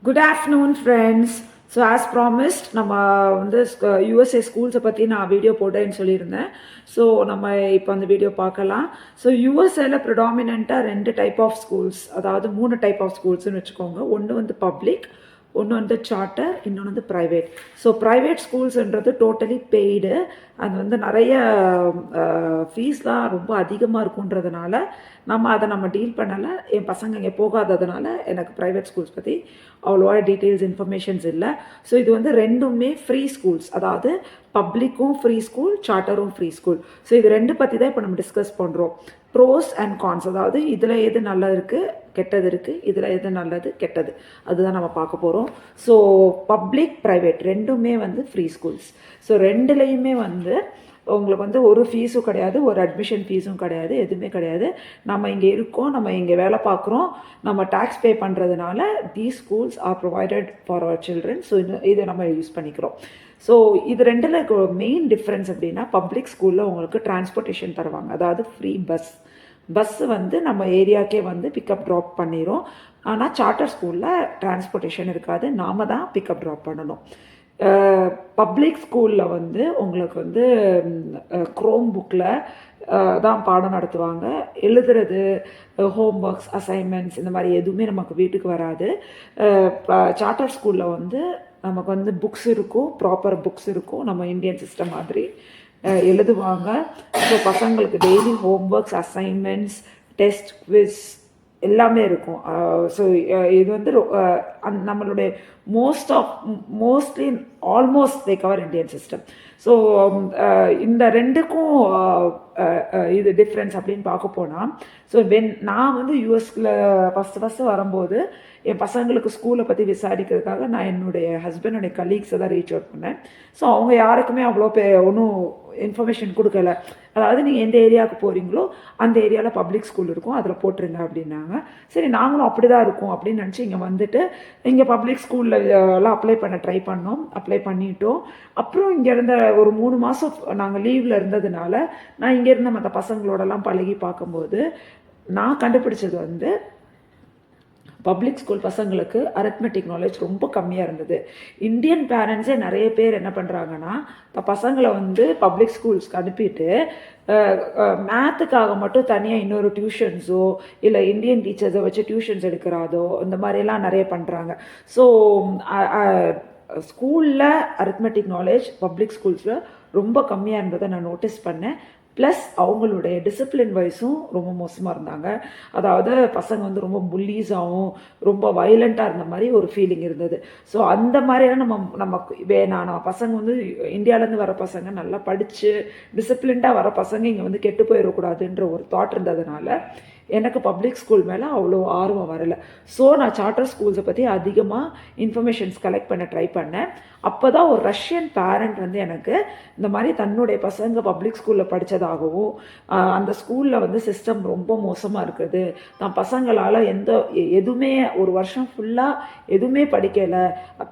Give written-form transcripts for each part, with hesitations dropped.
Good afternoon, friends. So as promised நம்ம வந்து USA ஸ்கூல்ஸை பற்றி நான் வீடியோ போட்டேன்னு சொல்லியிருந்தேன். ஸோ நம்ம இப்போ அந்த வீடியோ பார்க்கலாம். ஸோ யூஎஸ்ஏல ப்ரிடாமினண்ட்டாக 2 டைப் ஆஃப் ஸ்கூல்ஸ், அதாவது 3 டைப் ஆஃப் ஸ்கூல்ஸ்னு வச்சுக்கோங்க. ஒன்று வந்து பப்ளிக், ஒன்று வந்து சார்ட்டர், இன்னொன்று வந்து ப்ரைவேட். ஸோ ப்ரைவேட் ஸ்கூல்ஸ்ன்றது டோட்டலி பெய்டு. அது வந்து நிறைய ஃபீஸ்லாம் ரொம்ப அதிகமாக இருக்குன்றதுனால நம்ம டீல் பண்ணலை. என் பசங்க இங்கே போகாததுனால எனக்கு ப்ரைவேட் ஸ்கூல்ஸ் பற்றி அவ்வளோவா டீட்டெயில்ஸ் இன்ஃபர்மேஷன்ஸ் இல்லை. ஸோ இது வந்து ரெண்டுமே ஃப்ரீ ஸ்கூல்ஸ், அதாவது பப்ளிக்கும் ஃப்ரீ ஸ்கூல், சார்ட்டரும் ஃப்ரீ ஸ்கூல். ஸோ இது ரெண்டு பற்றி தான் இப்போ நம்ம டிஸ்கஸ் பண்ணுறோம். ப்ரோஸ் அண்ட் கான்ஸ், அதாவது இதில் எது நல்லது இருக்குது, கெட்டது இருக்குது, இதில் எது நல்லது, கெட்டது, அதுதான் நம்ம பார்க்க போகிறோம். ஸோ பப்ளிக் ப்ரைவேட் ரெண்டுமே வந்து ஃப்ரீ ஸ்கூல்ஸ். ஸோ ரெண்டுலேயுமே வந்து உங்களுக்கு வந்து ஒரு ஃபீஸும் கிடையாது, ஒரு அட்மிஷன் ஃபீஸும் கிடையாது, எதுவுமே கிடையாது. நம்ம இங்கே இருக்கோம், நம்ம இங்கே வேலை பார்க்குறோம், நம்ம டேக்ஸ் பே பண்ணுறதுனால these schools are provided for our children. So இதை நம்ம யூஸ் பண்ணிக்கிறோம். ஸோ இது ரெண்டில் மெயின் டிஃப்ரென்ஸ் அப்படின்னா, பப்ளிக் ஸ்கூலில் உங்களுக்கு டிரான்ஸ்போர்ட்டேஷன் தருவாங்க, அதாவது ஃப்ரீ பஸ்ஸு வந்து நம்ம ஏரியாக்கே வந்து பிக்கப் ட்ராப் பண்ணிடும். ஆனால் சார்ட்டர் ஸ்கூலில் டிரான்ஸ்போர்ட்டேஷன் இருக்காது, நாம தான் பிக்கப் ட்ராப் பண்ணணும். பப்ளிக் ஸ்கூலில் வந்து உங்களுக்கு வந்து க்ரோம் புக்கில் தான் பாடம் நடத்துவாங்க. எழுதுறது, ஹோம் ஒர்க்ஸ், அசைன்மெண்ட்ஸ் இந்த மாதிரி எதுவுமே நமக்கு வீட்டுக்கு வராது. சார்ட்டர் ஸ்கூலில் வந்து நமக்கு வந்து புக்ஸ் இருக்கும், ப்ராப்பர் புக்ஸ் இருக்கும், நம்ம இந்தியன் சிஸ்டம் மாதிரி எழுதுவாங்க. ஸோ பசங்களுக்கு daily home works, assignments, test, quiz எல்லாமே இருக்கும். ஸோ இது வந்து நம்மளுடைய மோஸ்ட்லி ஆல்மோஸ்ட் தே கவர் இந்தியன் சிஸ்டம். ஸோ இந்த ரெண்டுக்கும் இது டிஃப்ரென்ஸ் அப்படின்னு பார்க்க போனால், ஸோ நான் வந்து யூஎஸ்ல ஃபஸ்ட்டு வரும்போது என் பசங்களுக்கு ஸ்கூலை பற்றி விசாரிக்கிறதுக்காக நான் என்னுடைய ஹஸ்பண்டோடைய கலீக்ஸை தான் ரீச் அவுட் பண்ணேன். ஸோ அவங்க யாருக்குமே அவ்வளோ ஒன்றும் இன்ஃபர்மேஷன் கொடுக்கல. அதாவது நீங்கள் எந்த ஏரியாவுக்கு போகிறீங்களோ அந்த ஏரியாவில் பப்ளிக் ஸ்கூல் இருக்கும், அதில் போட்டுருங்க அப்படின்னாங்க. சரி, நாங்களும் அப்படி தான் இருக்கும் அப்படின்னு நினச்சி இங்கே வந்துட்டு இங்கே பப்ளிக் ஸ்கூலில் எல்லாம் அப்ளை பண்ண ட்ரை பண்ணோம். அப்ளை பண்ணிட்டோம். அப்புறம் இங்கே இருந்த ஒரு 3 மாதம் நாங்கள் லீவில் இருந்ததுனால நான் இங்கே இருந்த மற்ற பசங்களோடலாம் பழகி பார்க்கும்போது நான் கண்டுபிடிச்சது வந்து, பப்ளிக் ஸ்கூல் பசங்களுக்கு அரித்மெட்டிக் நாலேஜ் ரொம்ப கம்மியாக இருந்தது. இந்தியன் பேரண்ட்ஸே நிறைய பேர் என்ன பண்ணுறாங்கன்னா, இப்போ பசங்களை வந்து பப்ளிக் ஸ்கூல்ஸ்க்கு அனுப்பிட்டு மேத்துக்காக மட்டும் தனியாக இன்னொரு டியூஷன்ஸோ இல்லை இந்தியன் டீச்சர்ஸை வச்சு டியூஷன்ஸ் எடுக்கிறாதோ இந்த மாதிரிலாம் நிறைய பண்ணுறாங்க. ஸோ ஸ்கூலில் அரித்மெட்டிக் நாலேஜ் பப்ளிக் ஸ்கூல்ஸில் ரொம்ப கம்மியாக இருந்ததை நான் நோட்டீஸ் பண்ணேன். ப்ளஸ் அவங்களுடைய டிசிப்ளின் வைஸும் ரொம்ப மோசமாக இருந்தாங்க. அதாவது பசங்க வந்து ரொம்ப புல்லீஸாகவும் ரொம்ப வைலண்ட்டாக இருந்த மாதிரி ஒரு ஃபீலிங் இருந்தது. ஸோ அந்த மாதிரியான நமக்கு வேணாம். நம்ம பசங்க வந்து இந்தியாவிலேருந்து வர பசங்க நல்லா படித்து டிசிப்ளின்டாக வர பசங்க இங்கே வந்து கெட்டு போயிடக்கூடாதுன்ற ஒரு தாட் இருந்ததுனால எனக்கு பப்ளிக் ஸ்கூல் மேலே அவ்வளோ ஆர்வம் வரலை. ஸோ நான் சார்ட்டர் ஸ்கூல்ஸை பற்றி அதிகமாக இன்ஃபர்மேஷன்ஸ் கலெக்ட் பண்ண ட்ரை பண்ணேன். அப்போ தான் ஒரு ரஷ்யன் பேரண்ட் வந்து எனக்கு இந்த மாதிரி தன்னுடைய பசங்க பப்ளிக் ஸ்கூலில் படித்ததாகவும் அந்த ஸ்கூலில் வந்து சிஸ்டம் ரொம்ப மோசமாக இருக்குது, தான் பசங்களால் எதுவுமே ஒரு வருஷம் ஃபுல்லாக எதுவுமே படிக்கலை,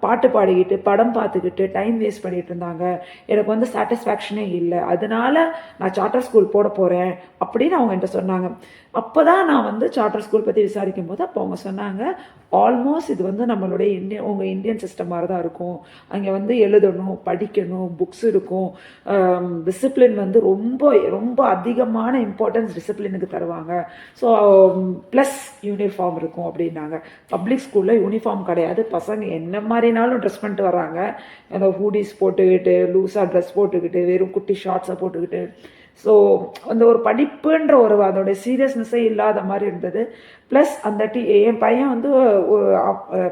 பாட்டு பாடிக்கிட்டு படம் பார்த்துக்கிட்டு டைம் வேஸ்ட் பண்ணிகிட்டு இருந்தாங்க, எனக்கு வந்து சாட்டிஸ்ஃபேக்ஷனே இல்லை, அதனால நான் சார்ட்டர் ஸ்கூல் போட போகிறேன் அப்படின்னு அவங்க என்கிட்ட சொன்னாங்க. அப்போ தான் நான் வந்து சார்ட்டர் ஸ்கூல் பற்றி விசாரிக்கும் போது அப்போ அவங்க சொன்னாங்க, ஆல்மோஸ்ட் இது வந்து நம்மளுடைய உங்கள் இந்தியன் சிஸ்டம் மாதிரி தான் இருக்கும். அங்கே வந்து எழுதணும், படிக்கணும், புக்ஸ் இருக்கும், டிசிப்ளின் வந்து ரொம்ப ரொம்ப அதிகமான இம்பார்ட்டன்ஸ் டிசிப்ளினுக்கு தருவாங்க. ஸோ ப்ளஸ் யூனிஃபார்ம் இருக்கும் அப்படின்னாங்க. பப்ளிக் ஸ்கூலில் யூனிஃபார்ம் கிடையாது, பசங்க என்ன மாதிரினாலும் ட்ரெஸ் பண்ணிட்டு வராங்க. அந்த ஹூடிஸ் போட்டுக்கிட்டு, லூஸாக ட்ரெஸ் போட்டுக்கிட்டு, வெறும் குட்டி ஷார்ட்ஸை போட்டுக்கிட்டு. ஸோ அந்த ஒரு படிப்புன்ற ஒரு அதோடைய சீரியஸ்னஸே இல்லாத மாதிரி இருந்தது. ப்ளஸ் அந்த என் பையன் வந்து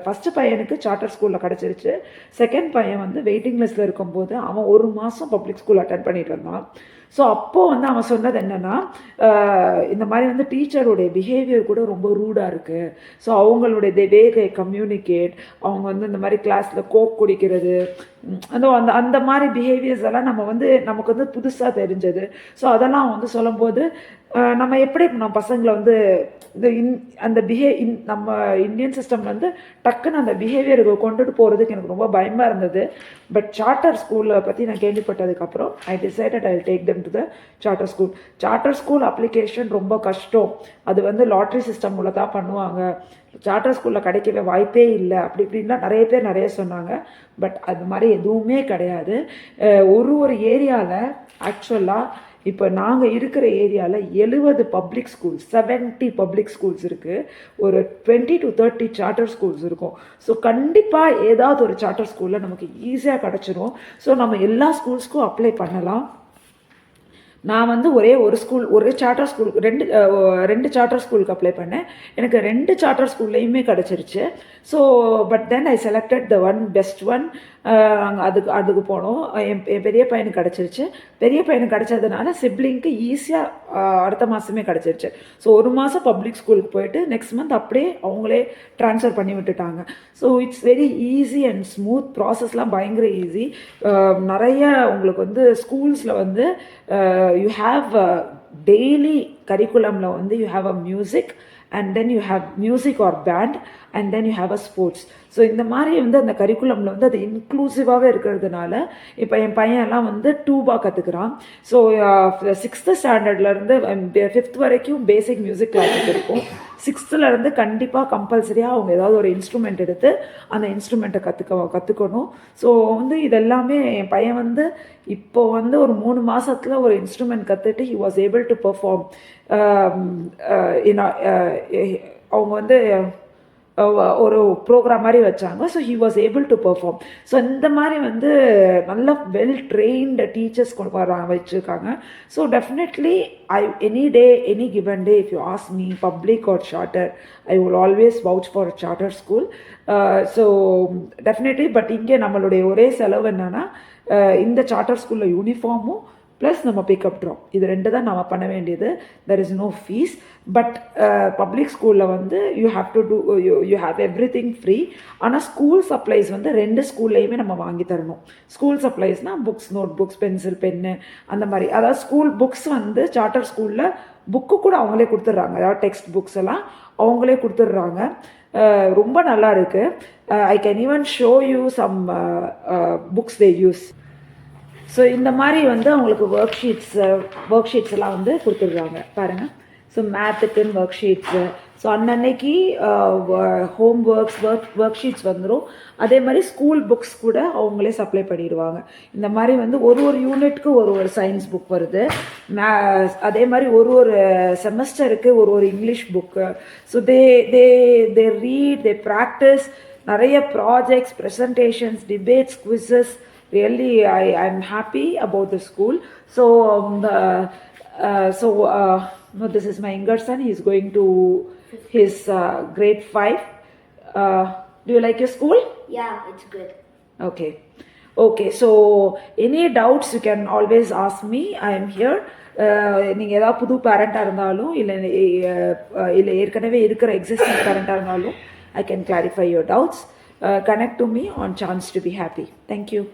ஃபஸ்ட்டு பையனுக்கு சார்ட்டர் ஸ்கூலில் கிடச்சிருச்சு. செகண்ட் பையன் வந்து வெயிட்டிங் லிஸ்ட்டில் இருக்கும்போது அவன் 1 மாதம் பப்ளிக் ஸ்கூல் அட்டென்ட் பண்ணிட்டு இருந்தான். ஸோ அப்போது வந்து அவன் சொன்னது என்னென்னா, இந்த மாதிரி வந்து டீச்சருடைய பிஹேவியர் கூட ரொம்ப ரூடாக இருக்குது. ஸோ அவங்களுடைய வே கம்யூனிகேட், அவங்க வந்து இந்த மாதிரி கிளாஸில் கோக் குடிக்கிறது, அந்த மாதிரி பிஹேவியர்ஸ் எல்லாம் நமக்கு வந்து புதுசாக தெரிஞ்சது. ஸோ அதெல்லாம் அவங்க வந்து சொல்லும்போது நம்ம எப்படி நம்ம பசங்களை வந்து இந்த அந்த நம்ம இந்தியன் சிஸ்டம் வந்து டக்குன்னு அந்த பிஹேவியருக்கு கொண்டுட்டு போகிறதுக்கு எனக்கு ரொம்ப பயமாக இருந்தது. பட் சார்ட்டர் ஸ்கூலை பற்றி நான் கேள்விப்பட்டதுக்கப்புறம் I decided I take them to the charter school. Charter school application ரொம்ப கஷ்டம். அது வந்து லாட்ரி சிஸ்டம் உள்ள தான் பண்ணுவாங்க. சார்ட்டர் ஸ்கூலில் கிடைக்கவே வாய்ப்பே இல்லை அப்படி இப்படின்லாம் நிறைய பேர் நிறைய சொன்னாங்க. பட் அது மாதிரி எதுவுமே கிடையாது. ஒரு ஏரியாவில் ஆக்சுவலாக இப்போ நாங்கள் இருக்கிற ஏரியாவில் 70 பப்ளிக் ஸ்கூல்ஸ் 70 பப்ளிக் ஸ்கூல்ஸ் இருக்குது. ஒரு 20 to 30 சார்ட்டர் ஸ்கூல்ஸ் இருக்கும். ஸோ கண்டிப்பாக ஏதாவது ஒரு சார்ட்டர் ஸ்கூலில் நமக்கு ஈஸியாக கிடச்சிரும். ஸோ நம்ம எல்லா ஸ்கூல்ஸ்க்கும் அப்ளை பண்ணலாம். நான் வந்து ஒரு சார்ட்டர் ஸ்கூல் ரெண்டு சார்ட்டர் ஸ்கூலுக்கு அப்ளை பண்ணேன். எனக்கு 2 சார்ட்டர் ஸ்கூல்லையுமே கிடச்சிருச்சு. So but then I selected the best one. அதுக்கு போனோம். என் பெரிய பையனுக்கு கிடச்சிருச்சு. பெரிய பையனுக்கு கிடச்சதுனால சிப்ளிங்க்கு ஈஸியாக அடுத்த மாதமே கிடச்சிருச்சு. ஸோ ஒரு மாதம் பப்ளிக் ஸ்கூலுக்கு போயிட்டு நெக்ஸ்ட் மந்த் அப்படியே அவங்களே ட்ரான்ஸ்ஃபர் பண்ணி விட்டுட்டாங்க. So it's very easy and smooth. ப்ராசஸ்லாம் பயங்கர ஈஸி. நிறைய உங்களுக்கு வந்து ஸ்கூல்ஸில் வந்து யூ ஹாவ் டெய்லி கரிக்குலமில் வந்து you have a music and then you have music or band and then you have a sports. So இந்த மாதிரி வந்து அந்த கரிக்குலமில் வந்து அது இன்க்ளூசிவாகவே இருக்கிறதுனால இப்போ என் பையன்லாம் வந்து டூபா கற்றுக்குறான். ஸோ 6th ஸ்டாண்டர்ட்லேருந்து 5th வரைக்கும் பேசிக் மியூசிக் கிளாஸஸ் இருக்கும். 6thலேருந்து கண்டிப்பாக கம்பல்சரியாக அவங்க ஏதாவது ஒரு இன்ஸ்ட்ருமெண்ட் எடுத்து அந்த இன்ஸ்ட்ருமெண்ட்டை கற்றுக்கணும். ஸோ வந்து இதெல்லாமே என் பையன் வந்து இப்போ வந்து ஒரு 3 மாதத்தில் ஒரு இன்ஸ்ட்ருமெண்ட் கற்றுட்டு he was able to perform. அவங்க வந்து ஒரு ப்ரோக்ராம் மாதிரி வச்சாங்க. So he was able to perform. So இந்த மாதிரி வந்து நல்ல வெல் ட்ரெயின்டு டீச்சர்ஸ் வச்சுருக்காங்க. So definitely any day any given day if you ask me public or charter I will always vouch for charter school. So definitely but இங்கே நம்மளுடைய ஒரே செலவு என்னென்னா இந்த சார்ட்டர் ஸ்கூலில் யூனிஃபார்மும் ப்ளஸ் நம்ம பிக்கப் ட்ராப் இது 2 தான் நம்ம பண்ண வேண்டியது. There is no fees. But public ஸ்கூலில் வந்து you have to do you have everything free. ஆனால் ஸ்கூல் சப்ளைஸ் வந்து 2 ஸ்கூல்லையுமே நம்ம வாங்கி தரணும். ஸ்கூல் சப்ளைஸ்னால் books, note books, pencil, pen அந்த மாதிரி. அதாவது ஸ்கூல் புக்ஸ் வந்து சார்ட்டர் ஸ்கூலில் புக்கு கூட அவங்களே கொடுத்துட்றாங்க. அதாவது டெக்ஸ்ட் புக்ஸ் எல்லாம் அவங்களே கொடுத்துட்றாங்க. ரொம்ப நல்லா இருக்குது. I can even show you some books they use. So இந்த மாதிரி வந்து அவங்களுக்கு ஒர்க் ஷீட்ஸ் எல்லாம் வந்து கொடுத்துடுறாங்க பாருங்கள். ஸோ மேத்துக்குன்னு ஒர்க் ஷீட்ஸு. ஸோ அன்னன்னைக்கு ஹோம் ஒர்க் ஷீட்ஸ் வந்துடும். அதே மாதிரி ஸ்கூல் புக்ஸ் கூட அவங்களே சப்ளை பண்ணிடுவாங்க. இந்த மாதிரி வந்து ஒரு யூனிட்க்கு ஒரு சயின்ஸ் புக் வருது. அதே மாதிரி ஒரு செமஸ்டருக்கு ஒரு English book. So they read, they practise. நிறைய projects, presentations, debates, quizzes. Really, I'm happy about the school. So no, this is my younger son. He's going to his grade 5. Do you like your school? Yeah, it's good. Okay. So any doubts you can always ask me. I am here. நீங்கள் ஏதாவது புது பேரண்ட்டாக இருந்தாலும் இல்லை ஏற்கனவே இருக்கிற existing பேரண்ட்டாக இருந்தாலும் I can clarify your doubts. Connect to me on Chance to be Happy. Thank you.